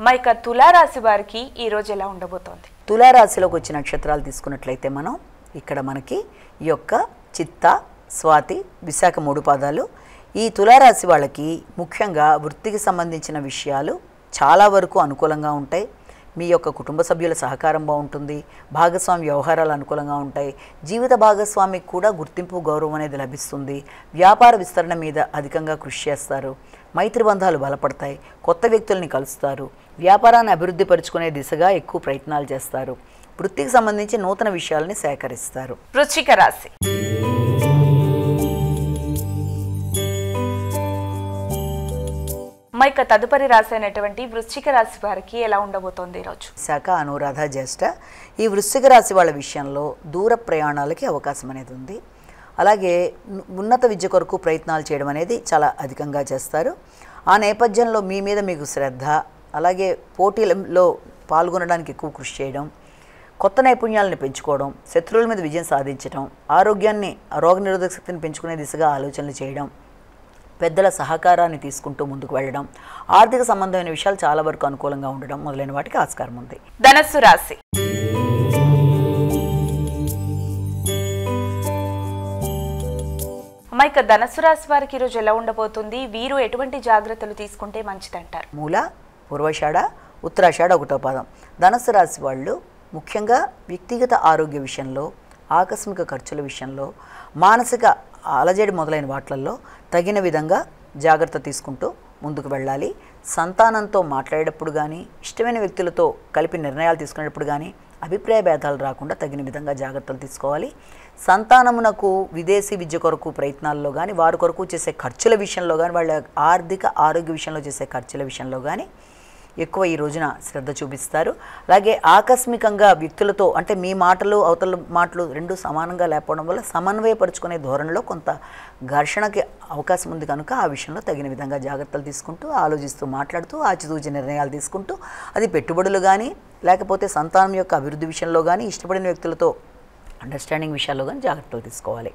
మైక తులారాశి వారికి ఈ రోజు ఎలా ఉండబోతోంది? తులారాశిలోకి వచ్చిన నక్షత్రాలు తీసుకున్నట్లయితే మనం ఇక్కడ మనకి ఈ యొక్క చిత్త, స్వాతి, విశాఖ 3 పాదాలు. ఈ తులారాశి వాళ్ళకి ముఖ్యంగా వృత్తికి సంబంధించిన విషయాలు చాలా వరకు అనుకూలంగా ఉంటాయి. మీ యొక్క కుటుంబ సభ్యుల సహకారం బాగుంటుంది. భాగస్వామి వ్యవహారాలు అనుకూలంగా ఉంటాయి. జీవిత భాగస్వామికి కూడా గుర్తింపు, గౌరవం అనేది లభిస్తుంది. వ్యాపార విస్తరణ మీద అధికంగా కృషి చేస్తారు. మైత్రి బంధాలు బలపడతాయి. కొత్త వ్యక్తుల్ని కలుస్తారు. వ్యాపారాన్ని అభివృద్ధి పరుచుకునే దిశగా ఎక్కువ ప్రయత్నాలు చేస్తారు. వృత్తికి సంబంధించి నూతన విషయాలని సేకరిస్తారు. వృశ్చిక రాశి. మైక తదుపరి రాశి అయినటువంటి వృశ్చిక రాశి వారికి ఎలా ఉండబోతోంది ఈరోజు? శాఖ, అనురాధ, జ్యేష్ఠ. ఈ వృశ్చిక రాశి వాళ్ళ విషయంలో దూర ప్రయాణాలకి అవకాశం అనేది ఉంది. అలాగే ఉన్నత విద్య కొరకు ప్రయత్నాలు చేయడం అనేది చాలా అధికంగా చేస్తారు. ఆ నేపథ్యంలో మీ మీద మీకు శ్రద్ధ, అలాగే పోటీలలో పాల్గొనడానికి ఎక్కువ కృషి చేయడం, కొత్త నైపుణ్యాలను పెంచుకోవడం, శత్రువుల మీద విజయం సాధించడం, ఆరోగ్యాన్ని, రోగనిరోధక శక్తిని పెంచుకునే దిశగా ఆలోచనలు చేయడం, పెద్దల సహకారాన్ని తీసుకుంటూ ముందుకు వెళ్ళడం, ఆర్థిక సంబంధమైన విషయాలు చాలా వరకు అనుకూలంగా ఉండడం మొదలైన వాటికి ఆస్కారం ఉంది. ధనస్సు రాశి. మైక ధనస్సు రాశి వారికి ఈరోజు ఎలా ఉండబోతుంది? వీరు ఎటువంటి జాగ్రత్తలు తీసుకుంటే మంచిదంటారు? మూల, పూర్వాషాఢ, ఉత్తరాషాఢ 1వ పాదం. ధనస్సు రాశి వాళ్ళు ముఖ్యంగా వ్యక్తిగత ఆరోగ్య విషయంలో, ఆకస్మిక ఖర్చుల విషయంలో, మానసిక అలజడి మొదలైన వాటిల్లో తగిన విధంగా జాగ్రత్త తీసుకుంటూ ముందుకు వెళ్ళాలి. సంతానంతో మాట్లాడేటప్పుడు కానీ, ఇష్టమైన వ్యక్తులతో కలిపి నిర్ణయాలు తీసుకునేటప్పుడు కానీ అభిప్రాయ భేదాలు రాకుండా తగిన విధంగా జాగ్రత్తలు తీసుకోవాలి. సంతానమునకు విదేశీ విద్య కొరకు ప్రయత్నాల్లో కానీ, వారి కొరకు చేసే ఖర్చుల విషయంలో కానీ, వాళ్ళ ఆర్థిక ఆరోగ్య విషయంలో చేసే ఖర్చుల విషయంలో కానీ ఎక్కువ ఈ రోజున శ్రద్ధ చూపిస్తారు. అలాగే ఆకస్మికంగా వ్యక్తులతో, అంటే మీ మాటలు అవతల మాటలు రెండు సమానంగా లేకపోవడం వల్ల సమన్వయపరుచుకునే ధోరణిలో కొంత ఘర్షణకి అవకాశం ఉంది కనుక ఆ విషయంలో తగిన విధంగా జాగ్రత్తలు తీసుకుంటూ, ఆలోచిస్తూ, మాట్లాడుతూ, ఆచితూచి నిర్ణయాలు తీసుకుంటూ, అది పెట్టుబడులు కానీ, లేకపోతే సంతానం యొక్క అభివృద్ధి విషయంలో కానీ, ఇష్టపడిన వ్యక్తులతో అండర్స్టాండింగ్ విషయాల్లో కానీ జాగ్రత్తలు తీసుకోవాలి.